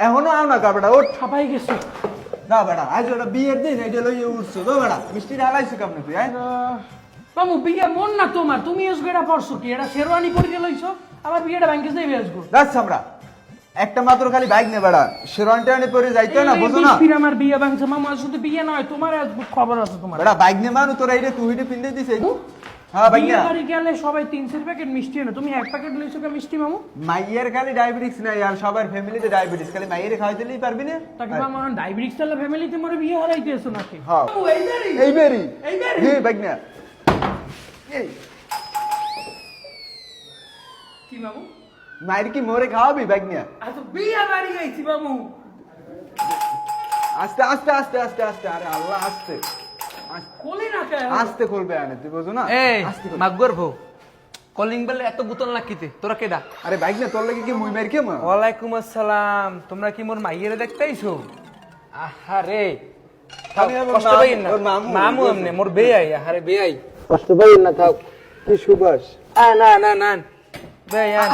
এখনো আও না কা বেটা ওঠ ছাপাই গেছে। না বেটা আজ ওটা বিয়ের দিন এটা লইয়ে উঠছো তো বেটা মিষ্টি ঢালাইছো কেমনে তুই হ্যাঁ মামু বিয়ে মন না তোমার, তুমি এসগেটা পড়ছো কি এটা শেরওয়ানি পরে লইছো, আবার বিয়েটা ব্যাংকে যাইবে আসগো। রাখছ আমরা একটা মাত্র খালি বাইক নে বেটা শেরওয়ানি পরে যাইতে না বুঝো না ফির আমার বিয়ে ভাঙছে মামু, আর শুধু বিয়ে নয় তোমার খবর আছে তোমার। বেটা বাইক নে মানু তোরা এইটা তুই এটা পিন্দে দিছে হ্যাঁ বাইক বিয়ে না বাড়ি গেলে সবাই 300 প্যাকেট মিষ্টি এনে, তুমি এক প্যাকেট লইছো কে মিষ্টি মামু? মাইয়ের খালি ডায়াবেটিস নাই আর সবার ফ্যামিলিতে ডায়াবেটিস খালি মাইয়ের খাওয়াই দিলেই পারবি না তাকে মামু ডায়াবেটিস তাহলে ফ্যামিলিতে মোরে বিয়ে হারাইতেছো নাকি? হ্যাঁ মামু এইবারই এইবারই এইবারই হে বাইক না এই কি মামু? মায়ের কি মোরে খাওয়াবি বাইক না আজ বিয়ে বাড়ি গেছি মামু। আস্তে আস্তে আস্তে আস্তে আস্তে আরে আল্লাহ আস্তে কোলে না কে আস্তে খুলবে আনে তুই বুঝো না এই আস্তে খুলবে। মাগর ভো কলিং বেলে এত গুতল নাকিতে তোরা কেডা? আরে বাইক না তোর লাগে কি মুই মার কেমন ওয়ালাইকুম আসসালাম, তোমরা কি মোর মাইয়েরে দেখতেইছো? আহারে আমি আমার কষ্ট পাইন না, ওর মামু মামু বলছে। এমনে মোর বেয়াই, আহারে বেয়াই কষ্ট পাইন না, থাক। কি সুবাস না না না বেয়াই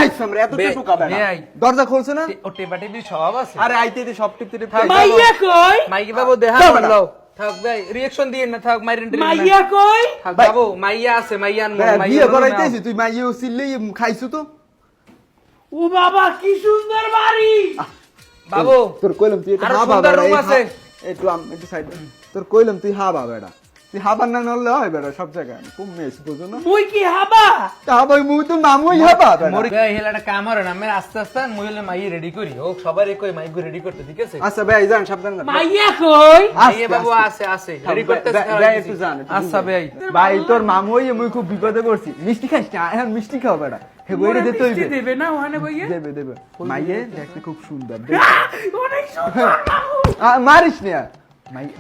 এই সামনে এত টেপু কা বেটা বেয়াই। দরজা খুলছ না ও টেপাটি দি স্বভাব আছে। আরে আইতে দি সব টিপতে টিপতে মাইয়া কই? মাইকে বাবু দেহা দাও না। লও, থাক বেয়াই রিঅ্যাকশন দিয়েন না, থাক মাইরেন না। মাইয়া কই? থাক ভাই। বাবু মাইয়া আছে, মাইয়ান মোর বিয়ে মাইয়া করাইতেছি তুই মাইয়ে উছিললে খাইছো তো ও বাবা কি সুন্দর বাড়ি। বাবু তোর কইলাম তুই এটা আরো হা সুন্দর বাবা room আছে। একটু একটু সাইড তোর কইলাম তুই হা বাবা এটা তুই হাবার না নলে হয় বেটা সব জায়গায় খুব মেস বুঝো না মুই কি হাবা? তা ভাই মুই তো মামুই হাবা বেটা মোর বেয়াই হেলাটা কাম হরে না, আমি আস্তে আস্তে মহিলা মাইয়ে রেডি করি, ও সবারই কই মাইগু রেডি করতে, ঠিক আছে? আচ্ছা ভাই যান সাবধান যান মাইয়া কই? মাইয়ে বাবু আছে রেডি করতে একটু জান আচ্ছা বেয়াই। ভাই তোর মামু হইয়ে মুই খুব বিপদে পড়ছি মিষ্টি খাইস না এখন মিষ্টি খাও বেটা হে বইরে দিতে মিষ্টি হইবে দেবে না ওখানে বইয়ে? দেবে দেবে মাইয়ে দেখতে খুব সুন্দর অনেক সুন্দর মামু। মারিস না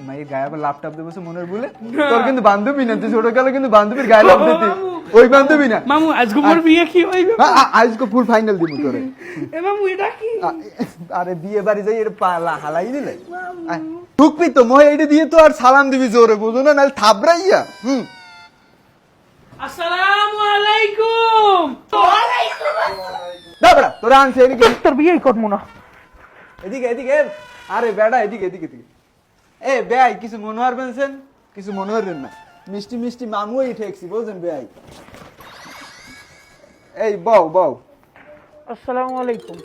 মাইয়ের গায়ে আবার ল্যাপটপ দেবো মনের বলে তোর কিন্তু বান্ধবী না তুই ছোটকালে কিন্তু বান্ধবীর গায়ে লাভ দিতি ওই বান্ধবী না মামু আজকে মোর বিয়ে কি হইবে? আজকে ফুল ফাইনাল দিব তোরে এ মামু এটা কি? আরে বিয়ে বাড়ি যাই এর পালা হালাই দিলে ঢুকবি তো মহে এটা দিয়ে তো আর সালাম দিবি জোরে বুঝো না নাহলে থাবড়াইয়া আসসালামু আলাইকুম। ওয়ালাইকুম না বেড়া তোরা আনছে এদিকে তোর বিয়ে করবো না। এদিকে এদিকে আরে বেড়া এদিকে এদিকে এদিকে এ বেআই কিছু মনে হারবেন কিছু মনে হারবেন না মিষ্টি মিষ্টি মামুই ঠেকছি বুঝছেন বেআই এই বউ বউ আসসালামু আলাইকুম।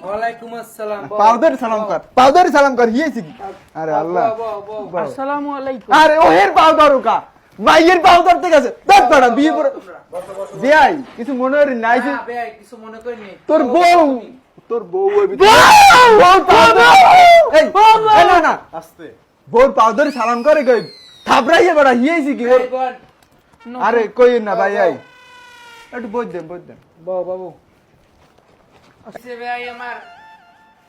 ওয়ালাইকুম আসসালাম। পাউদারি সালাম কর হিয়েছি কি আরে আল্লাহ বউ। আসসালামু আলাইকুম। আরে ওহের পাউদার ওকা মাইয়ের পাউদার থেকে আছে দেখ বেড়া বিয়ে করে বেআই কিছু মনে হারেন না আইছে বেয়াই কিছু মনে করিনি। তোর বউ ওই ভিতরে বউ পাউদার এই এই, না না আস্তে বউর পাউদারি সালাম করে কই থাপড়াইয়া বেড়া হিয়েছি কি ওর আরে কই না ভাই আই একটু বই দেন বাবু আচ্ছা বেয়াই আমার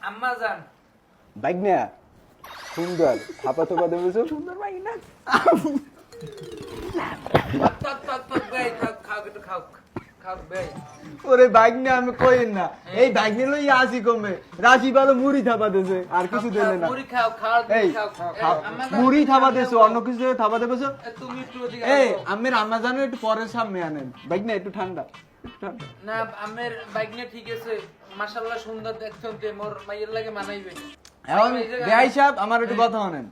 আম্মা জান। বাইক না সুন্দর থাপা থাপা দেবছো সুন্দর ভাই না। থাক বেয়াই, খাও একটু খাও বেয়াই। ওরে বাইক না আমি কই না এই বাইক নিয়ে লই আসি কমে রাশি ভালো মুড়ি থাপা দেছে আর কিছু দেলে না মুড়ি খাও, খাও এই খাও। আম্মা জান, মুড়ি থাপা দেছো অন্য কিছু থাপা দেবছো তুমি একটু ওদিকে এই আসো। আমের আম্মা জানো একটু পরের সামনে আনেন বাইক না একটু ঠান্ডা না আমের বাইক নিয়ে ঠিক আছে, মাশাআল্লাহ সুন্দর দেখছেন তে মোর মাইয়ের লাগে মানাইবে। এখন বেআই সাহেব আমার একটু কথা শোনেন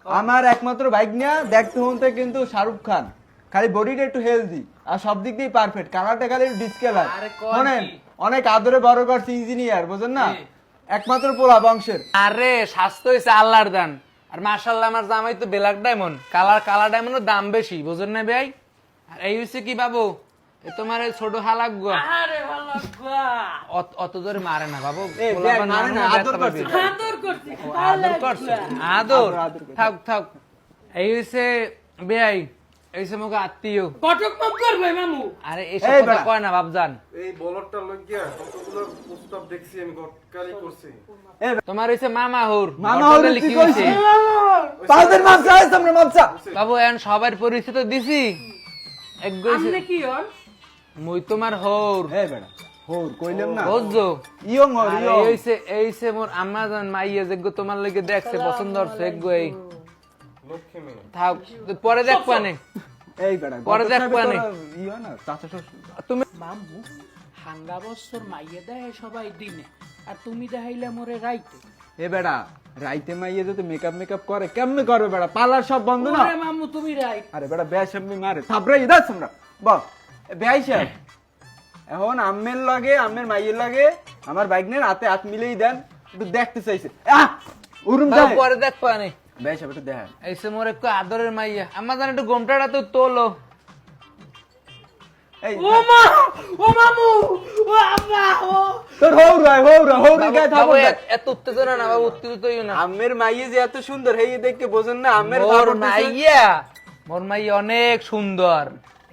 আমার একমাত্র বাইক নিয়ে দেখতে হতে কিন্তু শাহরুখ খান খালি বডিটা একটু হেলদি আর সব দিক দিয়ে পারফেক্ট কালারটা খালি ডিসকালার আরে কোন শোনেন কি? অনেক আদরে বড় করছে ইঞ্জিনিয়ার বুঝেন না জি। একমাত্র পোলা বংশের আরে স্বাস্থ্য হইছে আল্লাহর দান, আর মাশাআল্লাহ আমার জামাই তো ব্ল্যাক ডায়মন্ড, কালার ডায়মন্ডের দাম বেশি, বুঝেন না ভাই? আর এই হইছে কি বাবু, এ তোমার এই ছোট হালাক গুয়া আরে ভালো গা। অত জোরে মারে না বাবু, এ, পোলাপান মারে না, মানুষ আদর ব্যথা পাবে। করছে। আদর করছি। আদর করছে আদর আদর করছে। থাক এই হইছে বেয়াই, এই হইছে মোকে আত্মীয়। কটক মক করবে মামু। আরে এইসব এই কথা বেটা। কয় না বাপজান। এই বলরটা লাগিয়া কতগুলো প্রস্তাব দেখছি আমি গতকালই করছি। তোমার হইছে মামা হোর মামা হোর ঘটনালি তুই কি কইছিস? হইছে? পাউদের মাপসা আছে সামনে মাপসা বাবু এখন সবার পরিচিত দিছি এক গইছে আমনে কি হন? মুই তোমার হোর এ বেটা হোর কইলাম না বুঝছো? ইয়ং হর আর ইয়ং এই হইছে মোর আম্মা জান মাইয়া যেগো তোমার লাগে দেখছে পছন্দ হচ্ছে একগো এই লক্ষ্মী মেয়ে। থাক পরে দেখবা নে এই বেটা পরে গত দেখবা সপ্তাহে নে। তোরা ইয়ো না চাচা শ্বশুর তুমি মামু হাঙ্গা বছর মাইয়ে দেয় সবাই দিনে, আর তুমি দেখাইলে মোরে রাইতে। এ বেড়া রাইতে মাইয়ে যদি মেকআপ করে কেমনে করবে বেড়া, পার্লার সব বন্ধ না। ওরে মামু তুমি রাইট। আরে বেড়া বেয়া সামনে মারে থাপড়াই দাস আমরা বল বেয়াই সাহেব, এখন আম্মের লাগে আম্মের মাইয়ের লাগে আমার বাইক নিয়ে হাতে হাত মিলেই দেন, একটু দেখতে চাইছে। উরুম তাও যায় পরে দেখ পানি বেয়া সাহেব একটু দেখেন। এইসে মোর একটু আদরের মাইয়া, আমার জান একটু গোমটাটা তো তোলো। এই ও মা, ও মামু, ও আব্বা, ও তোর হৌরা গায়ে বাবু, থাপড় দেখ। এত উত্তেজনা না বাবু, উত্তেজিত হইও না। আম্মের মাইয়ে যে এত সুন্দর হেই দেখে বোঝেন না, আম্মের মোর থাপড় দিছে। মাইয়া, মোর মাইয়া অনেক সুন্দর,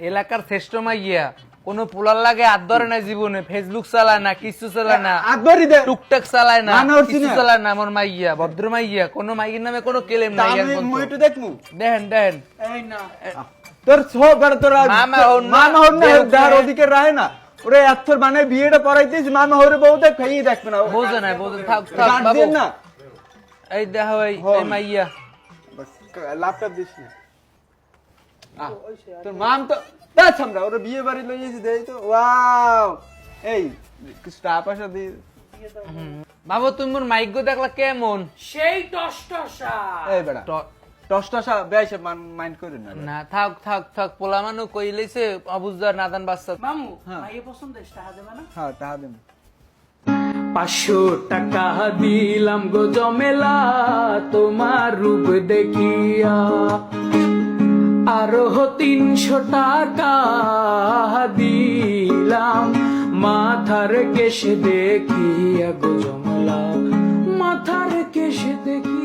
এলাকার শ্রেষ্ঠ মাইয়া। কোন পোলার লাগে হাত ধরে না জীবনে, ফেসবুক চালায় না, কিছু চালায় না, আদরি দে টুকটাক চালায় না, মানা হচ্ছি কিছু না। চালায় না। মোর মাইয়া ভদ্র মাইয়া, কোন মাইয়ের নামে কোনো কেলেম নাই। আমি মুইটু দেখমু দেখেন দেখেন এই না। তোর সব বড় তোর মামা হন না, মামা হন না, দেখ দার না। ওদিকে রায় না ওরে এতর মানে বিয়েটা পড়াইতেছ, মামা হরে বউ দেখ খাইয়ে দেখবে না বোঝে না, বোঝে থাক থাক বাবু। গার্জিয়ান না। এই দেখো এই এই মাইয়া, বাস ল্যাপটপ দিস না। তোর মাম তো দাস আমরা ওরে বিয়ে বাড়ি লইয়েছি দেই তো। ওয়াও, এই কিছু টাকা পয়সা দি। বাবু তুমি মোর মাইগ্য দেখলা কেমন? সেই টসটসা। এই বেটা টসটসা বেশে মাইন্ড করে না। না থাক থাক থাক, পোলা মানু কই লইছে অবুজদার নাদান বাচ্চা। মামু, হ্যাঁ। মাইয়ে পছন্দ হইছে, টাকা দেবা না? হ্যাঁ টাকা দেন। 500 টাকা দিলাম গো জমেলা তোমার রূপ দেখিয়া, আরো 300 টাকা দিলাম মাথার কেশ দেখিয়া গো জমেলা, মাথার কেশ দেখিয়া।